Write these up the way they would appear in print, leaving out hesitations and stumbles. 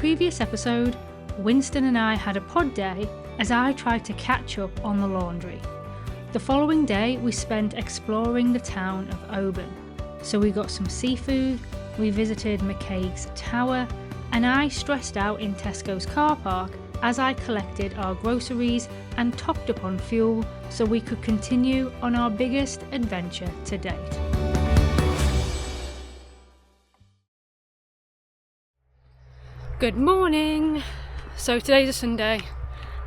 previous episode, Winston and I had a pod day as I tried to catch up on the laundry. The following day we spent exploring the town of Oban. So we got some seafood, we visited McCaig's Tower, and I stressed out in Tesco's car park as I collected our groceries and topped up on fuel so we could continue on our biggest adventure to date. Good morning! So today's a Sunday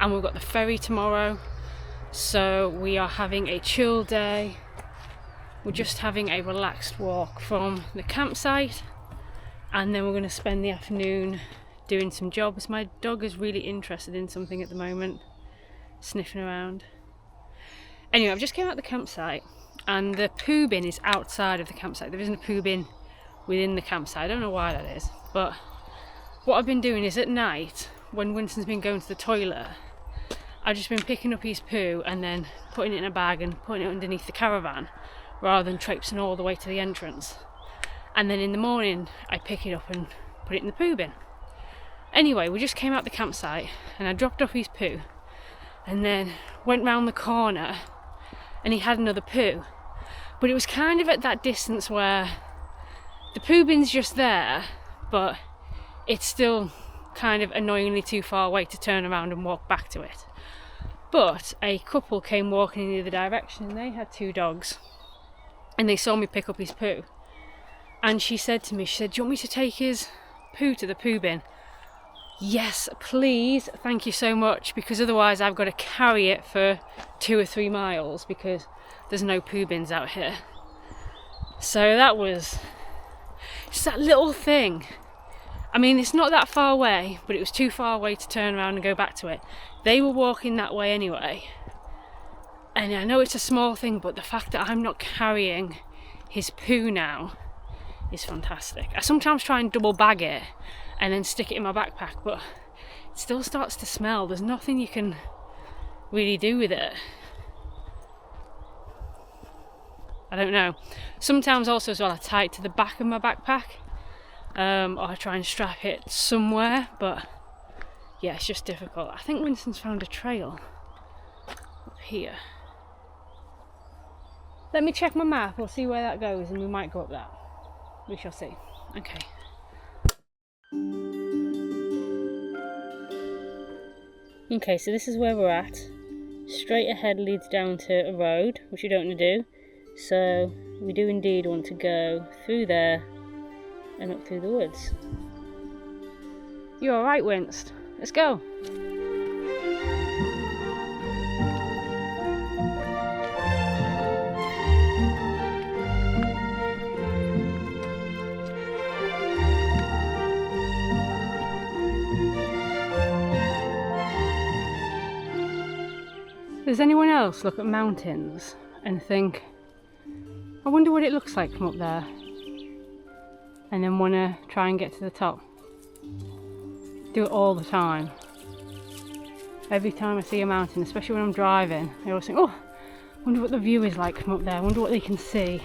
and we've got the ferry tomorrow, so we are having a chill day. We're just having a relaxed walk from the campsite and then we're going to spend the afternoon doing some jobs. My dog is really interested in something at the moment, sniffing around. Anyway, I've just came out the campsite and the poo bin is outside of the campsite. There isn't a poo bin within the campsite. I don't know why that is, but what I've been doing is at night, when Winston's been going to the toilet, I've just been picking up his poo and then putting it in a bag and putting it underneath the caravan rather than traipsing all the way to the entrance. And then in the morning I pick it up and put it in the poo bin. Anyway, we just came out the campsite and I dropped off his poo and then went round the corner and he had another poo. But it was kind of at that distance where the poo bin's just there, but it's still kind of annoyingly too far away to turn around and walk back to it. But a couple came walking in the other direction and they had two dogs and they saw me pick up his poo. And she said to me, do you want me to take his poo to the poo bin? Yes, please, thank you so much, because otherwise I've got to carry it for 2 or 3 miles because there's no poo bins out here. So that was just that little thing. I mean, it's not that far away, but it was too far away to turn around and go back to it. They were walking that way anyway. And I know it's a small thing, but the fact that I'm not carrying his poo now is fantastic. I sometimes try and double bag it and then stick it in my backpack, but it still starts to smell. There's nothing you can really do with it. I don't know. Sometimes also as well I tie it to the back of my backpack. Or I try and strap it somewhere, but yeah, it's just difficult. I think Winston's found a trail up here. Let me check my map, we'll see where that goes and we might go up that. We shall see. Okay. Okay, so this is where we're at. Straight ahead leads down to a road, which we don't want to do. So we do indeed want to go through there and up through the woods. You alright, Winst? Let's go! Does anyone else look at mountains and think, I wonder what it looks like from up there? And then want to try and get to the top? Do it all the time. Every time I see a mountain, especially when I'm driving, I always think, oh, I wonder what the view is like from up there, I wonder what they can see.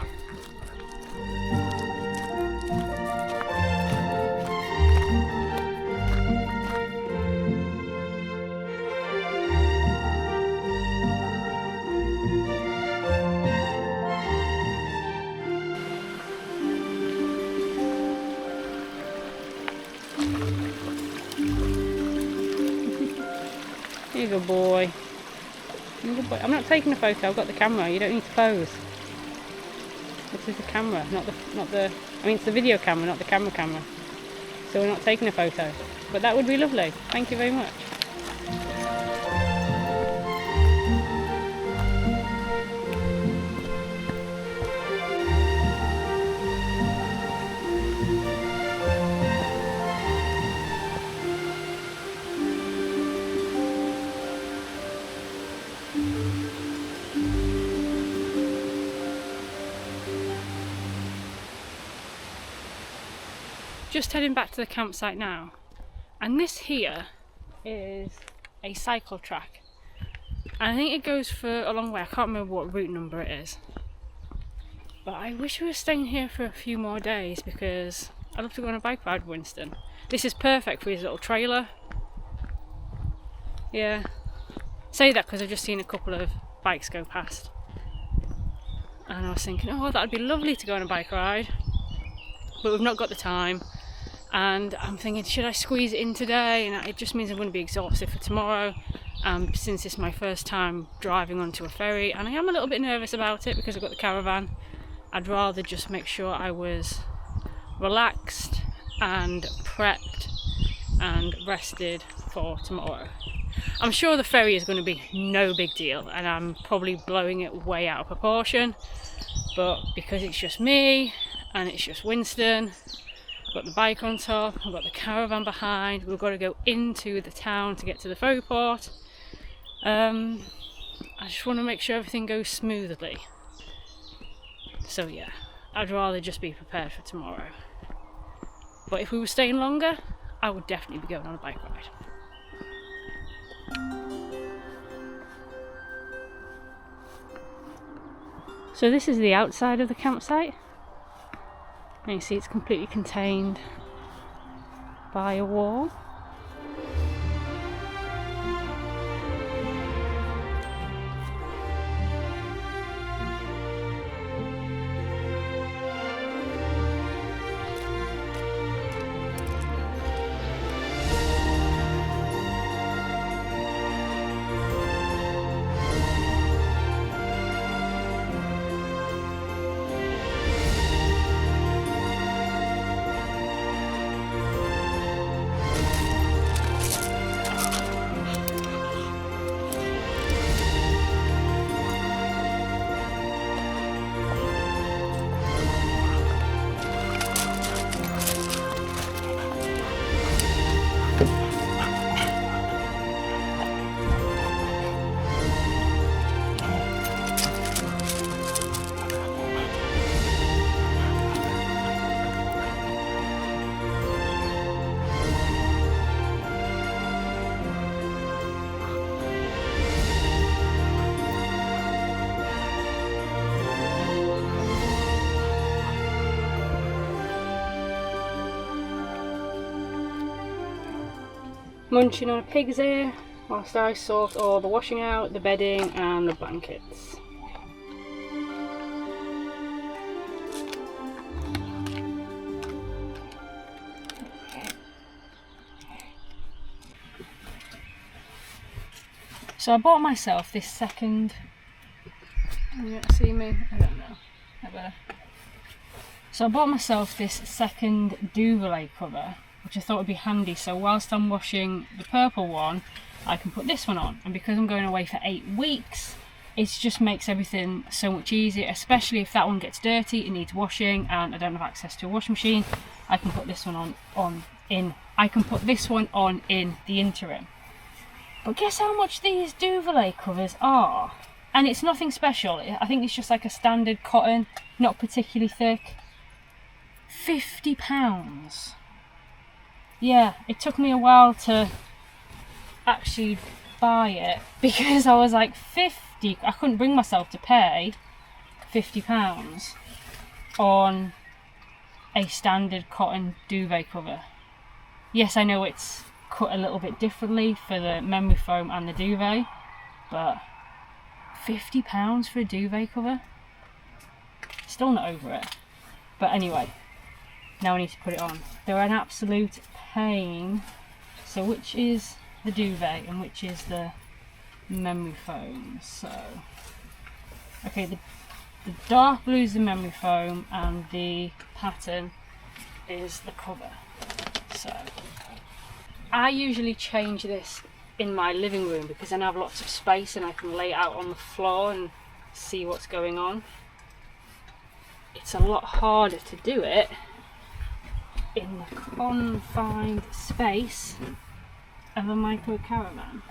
You're a good boy. You're a good boy. I'm not taking a photo, I've got the camera, you don't need to pose. This is the camera, not the I mean it's the video camera, not the camera. So we're not taking a photo. But that would be lovely. Thank you very much. Just heading back to the campsite now, and this here is a cycle track, and I think it goes for a long way. I can't remember what route number it is, but I wish we were staying here for a few more days because I'd love to go on a bike ride with Winston. This is perfect for his little trailer. Yeah. Say that because I've just seen a couple of bikes go past. And I was thinking, oh, that'd be lovely to go on a bike ride. But we've not got the time. And I'm thinking, should I squeeze it in today? And it just means I'm going to be exhausted for tomorrow. Since it's my first time driving onto a ferry. And I am a little bit nervous about it because I've got the caravan. I'd rather just make sure I was relaxed and prepped and rested for tomorrow. I'm sure the ferry is going to be no big deal and I'm probably blowing it way out of proportion, but because it's just me and it's just Winston, I've got the bike on top, I've got the caravan behind, we've got to go into the town to get to the ferry port. I just want to make sure everything goes smoothly. So yeah, I'd rather just be prepared for tomorrow. But if we were staying longer, I would definitely be going on a bike ride. So this is the outside of the campsite. And you see it's completely contained by a wall. Munching on a pig's ear whilst I sort all the washing out, the bedding and the blankets. So I bought myself this second, you can't see me, I don't know, I better. So I bought myself this second Duvalay cover, which I thought would be handy, so whilst I'm washing the purple one I can put this one on, and because I'm going away for 8 weeks it just makes everything so much easier, especially if that one gets dirty, it needs washing and I don't have access to a washing machine. I can put this one on in the interim. But guess how much these Duvalay covers are? And it's nothing special, I think it's just like a standard cotton, not particularly thick. £50. Yeah, it took me a while to actually buy it because I was like 50, I couldn't bring myself to pay £50 on a standard cotton duvet cover. Yes, I know it's cut a little bit differently for the memory foam and the duvet, but £50 for a duvet cover? Still not over it. But anyway, now I need to put it on. They're an absolute pain. So which is the duvet and which is the memory foam? So, okay, the dark blue is the memory foam and the pattern is the cover. So, I usually change this in my living room because then I have lots of space and I can lay it out on the floor and see what's going on. It's a lot harder to do it in the confined space of a micro caravan.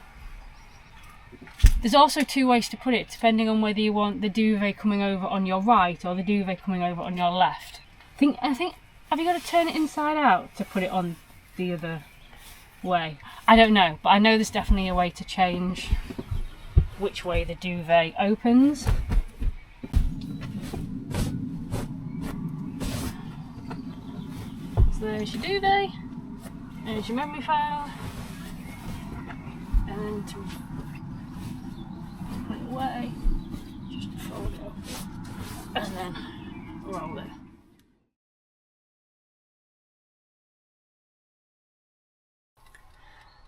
There's also 2 ways to put it depending on whether you want the duvet coming over on your right or the duvet coming over on your left. I think have you got to turn it inside out to put it on the other way? I don't know, but I know there's definitely a way to change which way the duvet opens. So there's your duvet, there's your memory foam, and then to put it away, just fold it up and then roll it.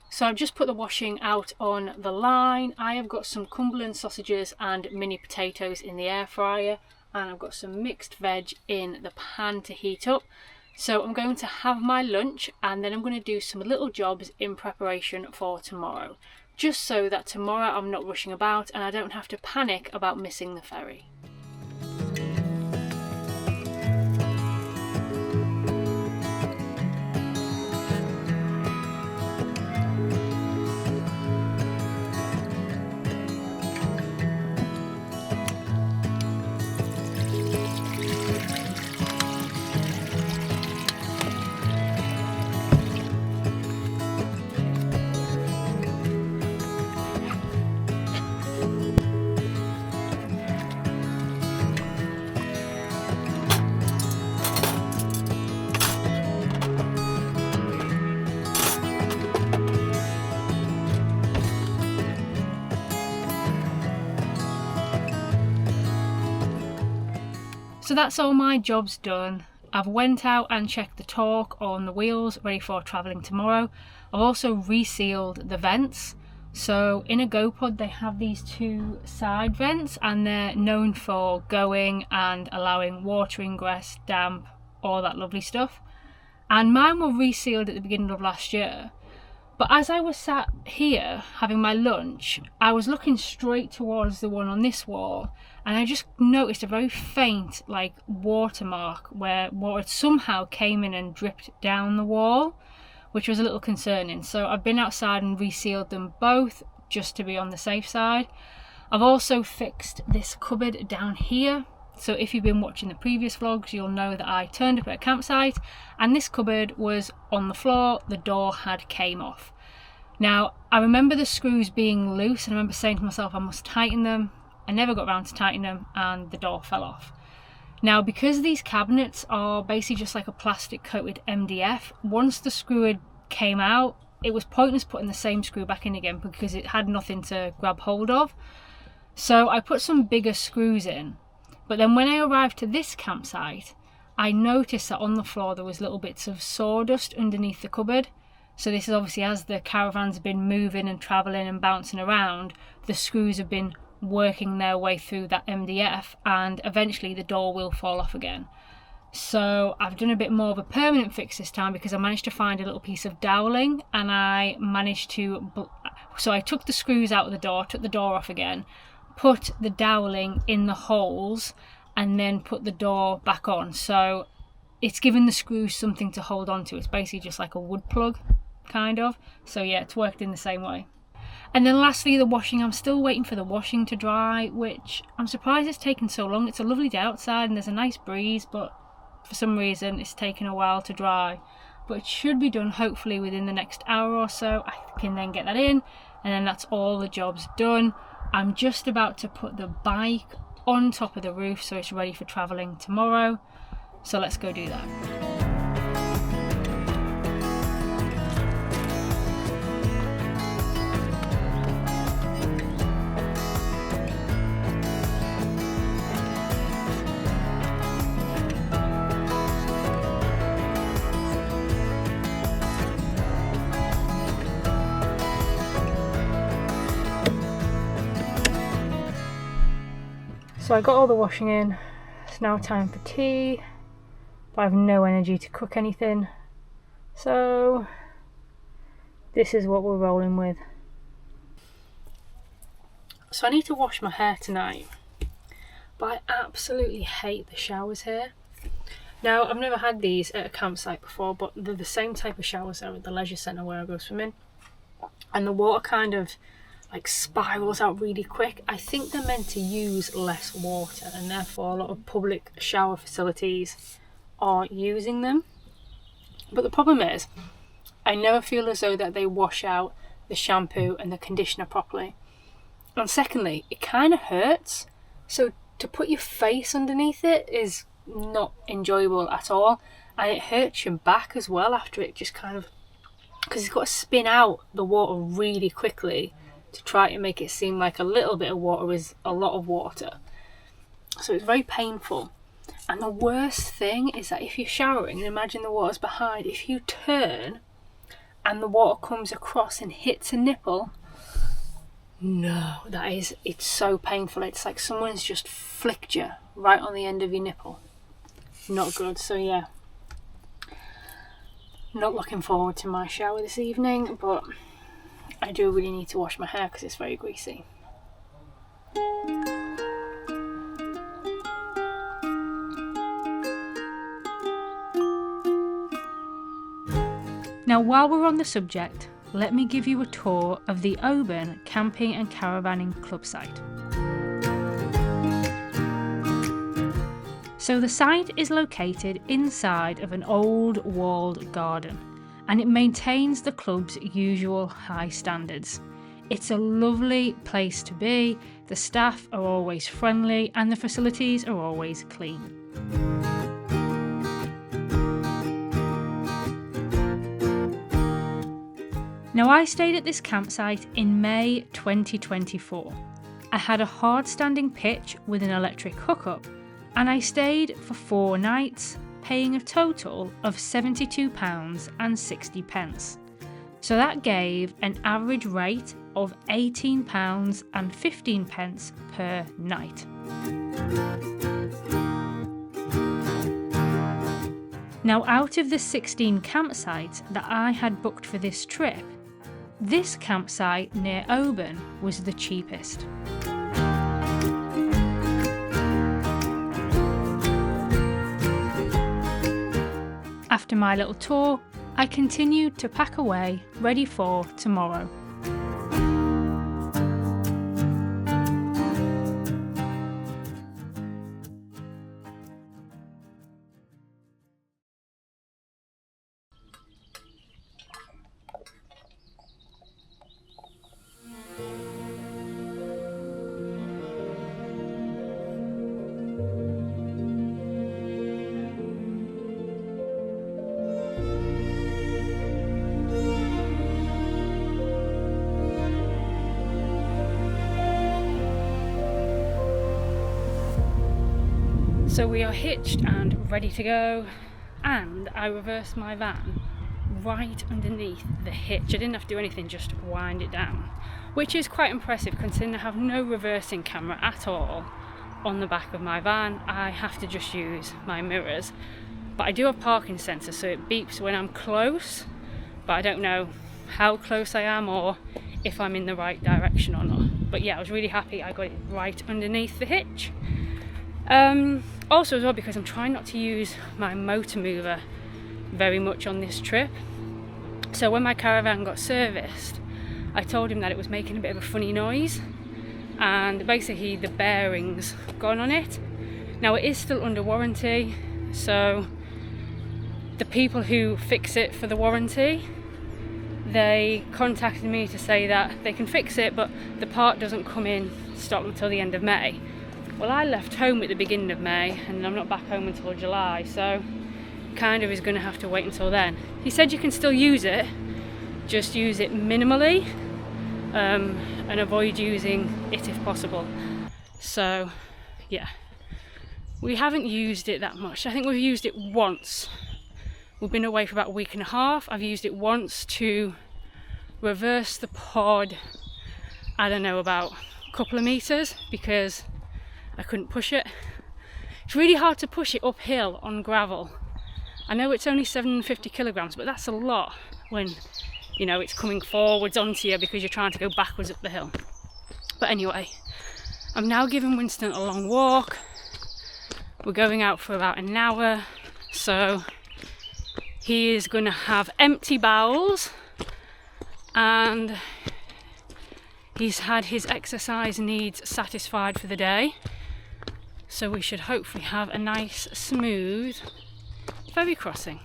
So I've just put the washing out on the line. I have got some Cumberland sausages and mini potatoes in the air fryer, and I've got some mixed veg in the pan to heat up. So I'm going to have my lunch, and then I'm going to do some little jobs in preparation for tomorrow, just so that tomorrow I'm not rushing about and I don't have to panic about missing the ferry. So that's all my jobs done. I've went out and checked the torque on the wheels, ready for travelling tomorrow. I've also resealed the vents. So in a GoPod they have these two side vents, and they're known for going and allowing water ingress, damp, all that lovely stuff. And mine were resealed at the beginning of last year. But as I was sat here having my lunch, I was looking straight towards the one on this wall, and I just noticed a very faint like watermark where water somehow came in and dripped down the wall, which was a little concerning. So I've been outside and resealed them both just to be on the safe side. I've also fixed this cupboard down here. So if you've been watching the previous vlogs, you'll know that I turned up at a campsite and this cupboard was on the floor, the door had came off. Now, I remember the screws being loose and I remember saying to myself I must tighten them. I never got around to tightening them and the door fell off. Now, because these cabinets are basically just like a plastic coated MDF, once the screw came out, it was pointless putting the same screw back in again because it had nothing to grab hold of. So I put some bigger screws in. But then when I arrived to this campsite, I noticed that on the floor there was little bits of sawdust underneath the cupboard. So this is obviously as the caravan's been moving and travelling and bouncing around, the screws have been working their way through that MDF and eventually the door will fall off again. So I've done a bit more of a permanent fix this time because I managed to find a little piece of doweling, and I managed to, so I took the screws out of the door, took the door off again, put the doweling in the holes and then put the door back on. So it's given the screws something to hold on to. It's basically just like a wood plug kind of. So yeah, it's worked in the same way. And then lastly, the washing. I'm still waiting for the washing to dry, which I'm surprised it's taken so long. It's a lovely day outside and there's a nice breeze, but for some reason it's taken a while to dry. But it should be done hopefully within the next hour or so. I can then get that in and then that's all the jobs done. I'm just about to put the bike on top of the roof so it's ready for travelling tomorrow. So let's go do that. So I got all the washing in. It's now time for tea, but I have no energy to cook anything. So this is what we're rolling with. So I need to wash my hair tonight, but I absolutely hate the showers here. Now, I've never had these at a campsite before, but they're the same type of showers that are at the leisure centre where I go swimming. And the water kind of like spirals out really quick. I think they're meant to use less water and therefore a lot of public shower facilities are using them. But the problem is, I never feel as though that they wash out the shampoo and the conditioner properly. And secondly, it kind of hurts. So to put your face underneath it is not enjoyable at all. and it hurts your back as well after it just kind of, because it's got to spin out the water really quickly to try to make it seem like a little bit of water is a lot of water. So it's very painful. And the worst thing is that if you're showering and imagine the water's behind, if you turn and the water comes across and hits a nipple, no, it's so painful. It's like someone's just flicked you right on the end of your nipple. Not good. So yeah, not looking forward to my shower this evening, but I do really need to wash my hair because it's very greasy. Now, while we're on the subject, let me give you a tour of the Oban Camping and Caravanning Club site. So the site is located inside of an old walled garden, and it maintains the club's usual high standards. It's a lovely place to be, the staff are always friendly and the facilities are always clean. Now, I stayed at this campsite in May 2024. I had a hard standing pitch with an electric hookup, and I stayed for 4 nights, paying a total of £72.60. So that gave an average rate of £18.15 per night. Now, out of the 16 campsites that I had booked for this trip, this campsite near Oban was the cheapest. After my little tour, I continued to pack away, ready for tomorrow. So we are hitched and ready to go, and I reversed my van right underneath the hitch. I didn't have to do anything, just wind it down, which is quite impressive considering I have no reversing camera at all on the back of my van. I have to just use my mirrors, but I do have parking sensor, so it beeps when I'm close, but I don't know how close I am or if I'm in the right direction or not. But yeah, I was really happy I got it right underneath the hitch. Also as well, because I'm trying not to use my motor mover very much on this trip. So when my caravan got serviced, I told him that it was making a bit of a funny noise, and basically the bearings gone on it. Now it is still under warranty, so the people who fix it for the warranty, they contacted me to say that they can fix it, but the part doesn't come in stock until the end of May. Well, I left home at the beginning of May and I'm not back home until July, so kind of is going to have to wait until then. He said you can still use it, just use it minimally, and avoid using it if possible. So yeah, we haven't used it that much. I think we've used it once. We've been away for about a week and a half. I've used it once to reverse the pod, I don't know, about a couple of meters, because I couldn't push it. It's really hard to push it uphill on gravel. I know it's only 750 kilograms, but that's a lot when, you know, it's coming forwards onto you because you're trying to go backwards up the hill. But anyway, I'm now giving Winston a long walk. We're going out for about an hour, so he is going to have empty bowels, and he's had his exercise needs satisfied for the day. So we should hopefully have a nice, smooth ferry crossing.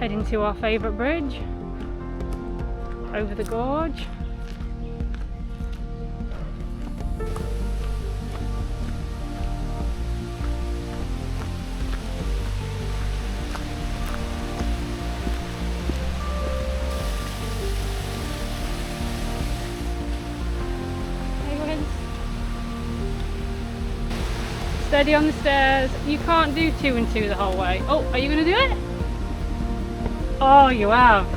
Heading to our favourite bridge over the gorge. Steady on the stairs. You can't do 2 and 2 the whole way. Oh, are you going to do it? Oh, you have.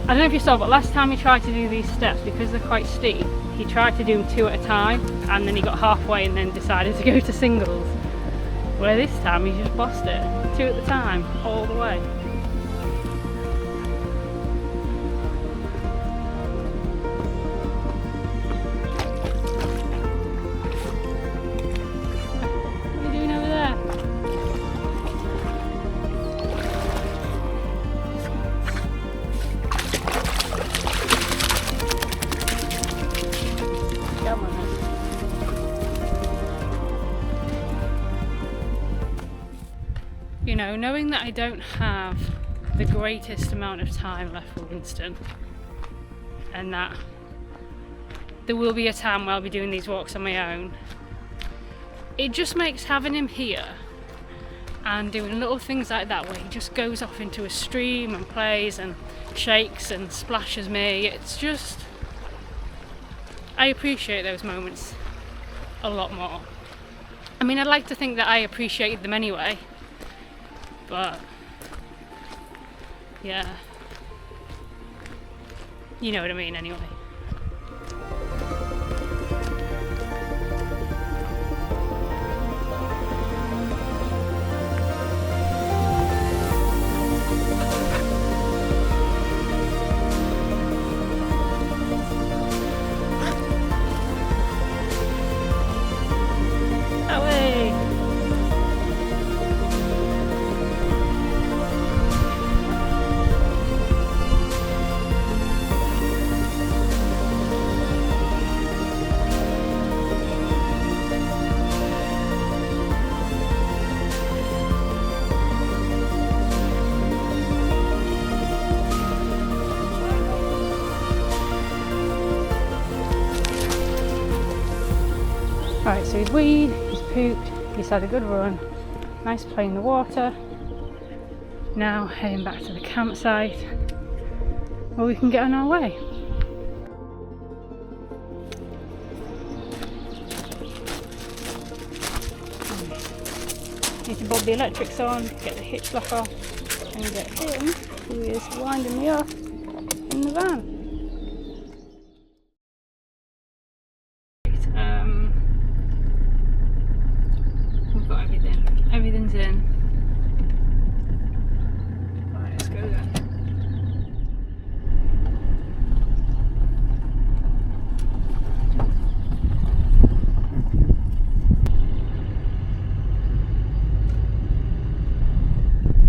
I don't know if you saw, but last time he tried to do these steps, because they're quite steep, he tried to do them 2 at a time, and then he got halfway and then decided to go to singles. Where this time he just bossed it. 2 at the time, all the way. You know, knowing that I don't have the greatest amount of time left for Winston, and that there will be a time where I'll be doing these walks on my own, it just makes having him here and doing little things like that where he just goes off into a stream and plays and shakes and splashes me. It's just, I appreciate those moments a lot more. I mean, I'd like to think that I appreciated them anyway, but yeah, you know what I mean anyway. Alright, so he's weed, he's pooped, he's had a good run, nice play in the water. Now heading back to the campsite where we can get on our way. Need to bob the electrics on, get the hitch lock off, and get him, who is winding me up, in the van. We've got everything. Everything's in. Right, let's go then.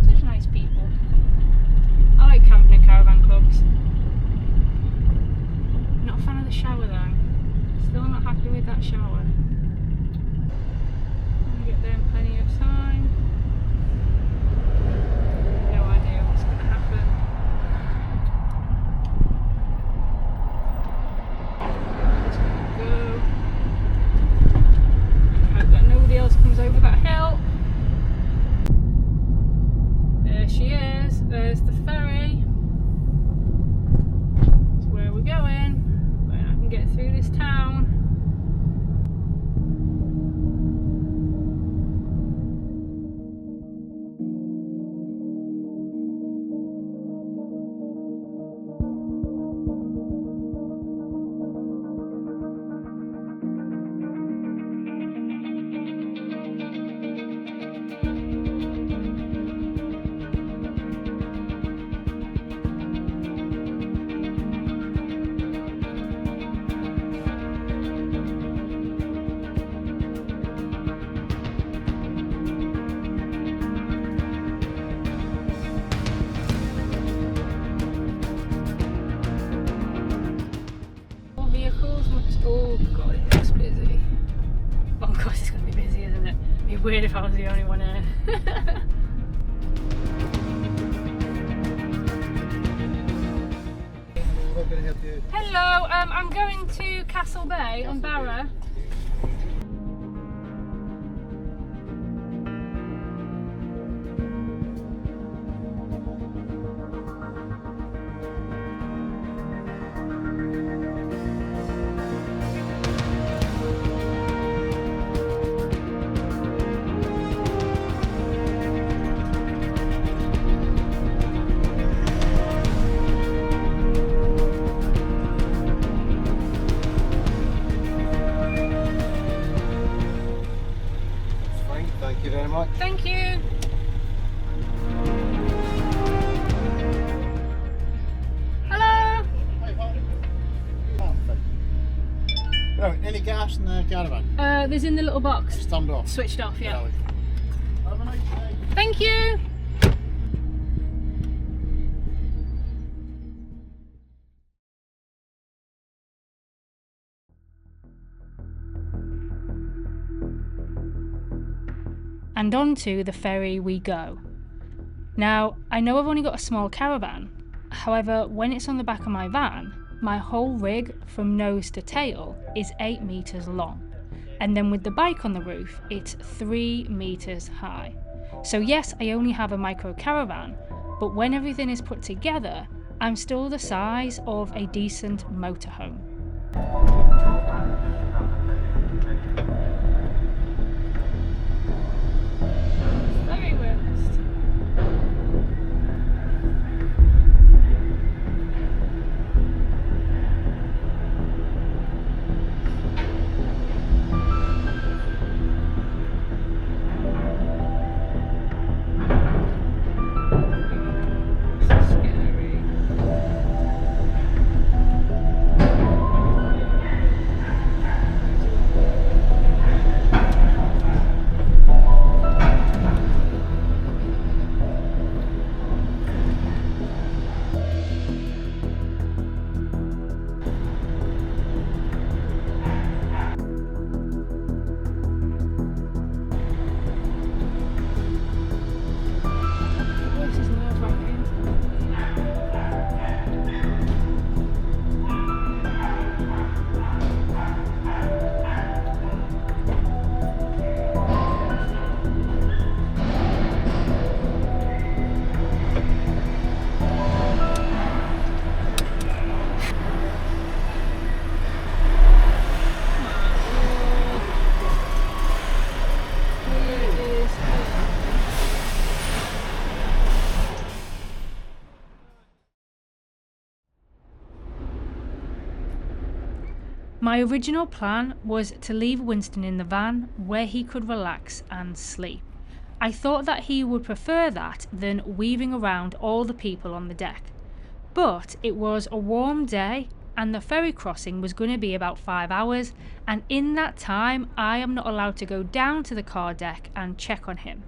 Such nice people. I like camping in caravan clubs. Not a fan of the shower though. Still not happy with that shower. Get there in plenty of time. No idea what's going to happen. Just going to go. Hope that nobody else comes over that hill. There she is. There's the ferry. That's where we're going. When I can get through this town. Oh god, it looks busy. Oh god, it's going to be busy, isn't it? It'd be weird if I was the only one here. What can I help you? Hello, I'm going to Castle Bay on Barra. Thank you very much. Thank you. Hello. Right, any gas in the caravan? There's in the little box. It's turned off. Switched off, yeah. Really. Have a nice day. Thank you. And on to the ferry we go. Now, I know I've only got a small caravan, however, when it's on the back of my van, my whole rig from nose to tail is 8 metres long. And then with the bike on the roof, it's 3 metres high. So yes, I only have a micro caravan, but when everything is put together, I'm still the size of a decent motorhome. My original plan was to leave Winston in the van where he could relax and sleep. I thought that he would prefer that than weaving around all the people on the deck. But it was a warm day and the ferry crossing was going to be about 5 hours, and in that time I am not allowed to go down to the car deck and check on him.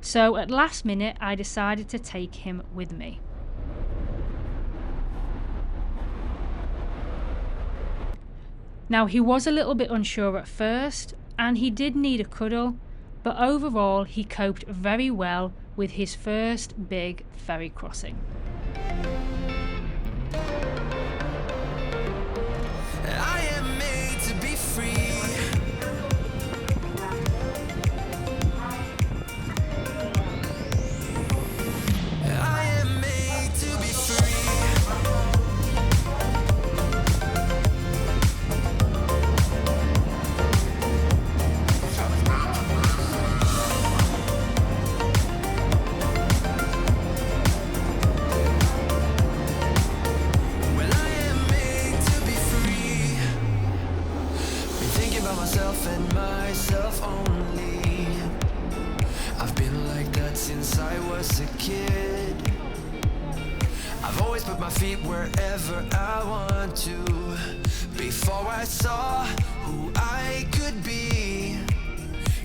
So at last minute I decided to take him with me. Now he was a little bit unsure at first and he did need a cuddle, but overall he coped very well with his first big ferry crossing. I am made to be free. I am made to be free. Well, I am made to be free. Been thinking about myself and myself only. I've been like that since I was a kid. I've always put my feet wherever I want to. Before I saw who I could be,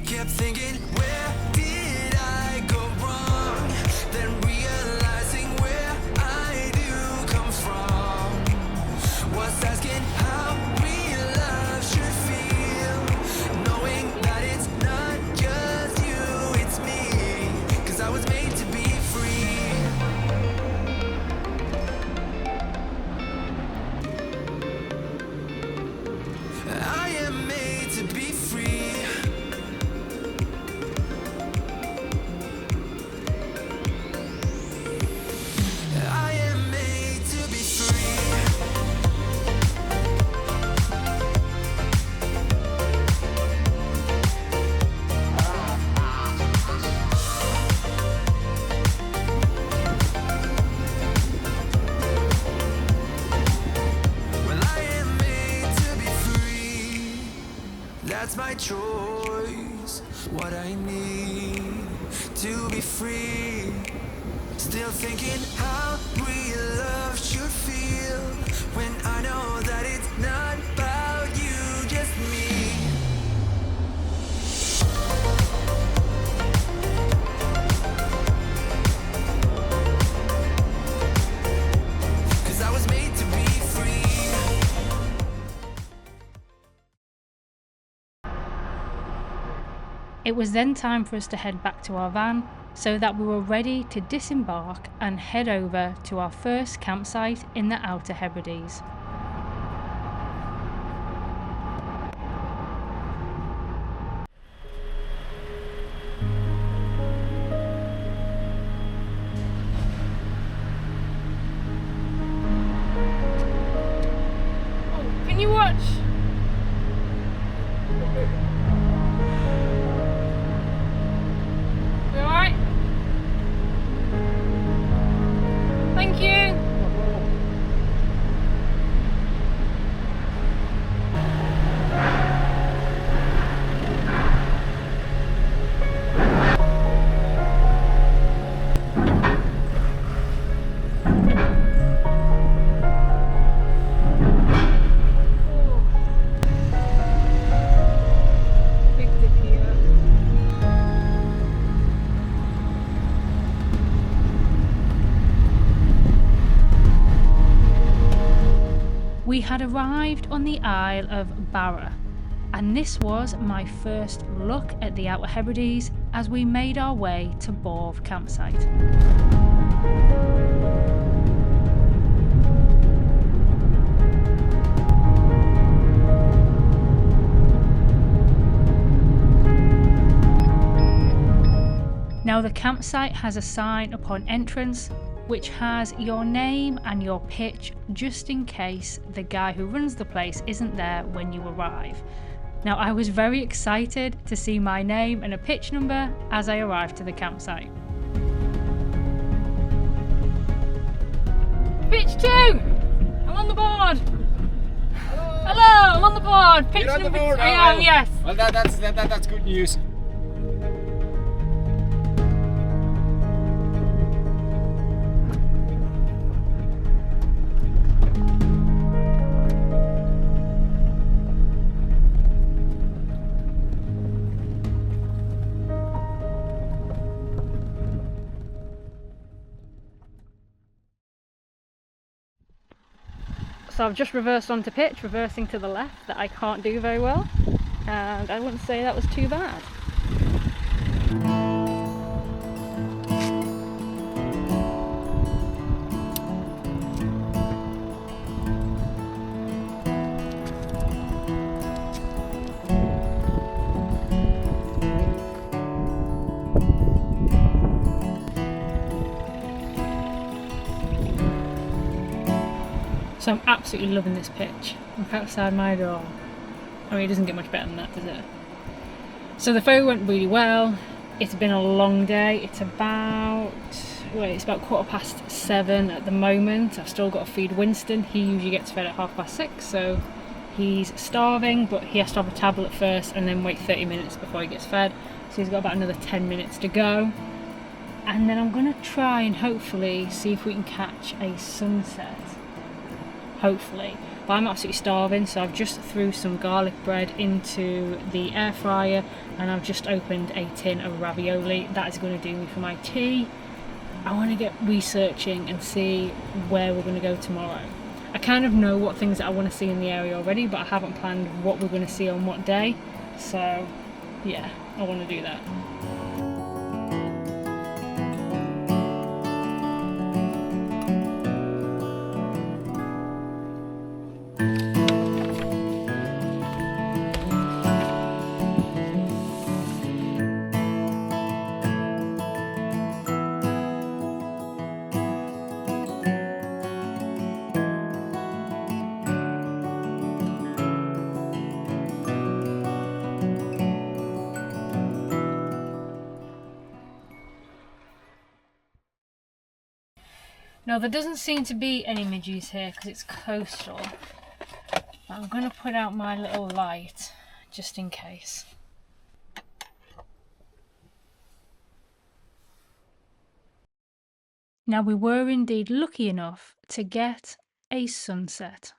kept thinking, where did I go wrong? Then realizing where I do come from, was asking how real love should feel, knowing that it's not just you, it's me, 'cause I was made to be free. be free. Still thinking how real love should feel when I know that it's not about you, just me. Cause I was made to be free. It was then time for us to head back to our van so that we were ready to disembark and head over to our first campsite in the Outer Hebrides. Oh, can you watch? You alright? Thank you. Big dip here. We had arrived on the Isle of Barra, and this was my first look at the Outer Hebrides as we made our way to Borve campsite. Now the campsite has a sign upon entrance which has your name and your pitch just in case the guy who runs the place isn't there when you arrive. Now I was very excited to see my name and a pitch number as I arrived to the campsite. Pitch 2! I'm on the board! Hello, I'm on the board! Pitch You're on the number board? I am, yes! Well, that's good news. So I've just reversed onto pitch, reversing to the left, that I can't do very well, and I wouldn't say that was too bad. So I'm absolutely loving this pitch. Look outside my door. I mean, it doesn't get much better than that, does it? So the ferry went really well. It's been a long day. It's about 7:15 at the moment. I've still got to feed Winston. He usually gets fed at 6:30, so he's starving, but he has to have a tablet first and then wait 30 minutes before he gets fed. So he's got about another 10 minutes to go. And then I'm gonna try and hopefully see if we can catch a sunset. Hopefully, but I'm absolutely starving, so I've just threw some garlic bread into the air fryer and I've just opened a tin of ravioli. That is going to do me for my tea. I want to get researching and see where we're going to go tomorrow. I kind of know what things that I want to see in the area already, but I haven't planned what we're going to see on what day, so yeah, I want to do that. Now there doesn't seem to be any midges here because it's coastal. But I'm going to put out my little light just in case. Now we were indeed lucky enough to get a sunset.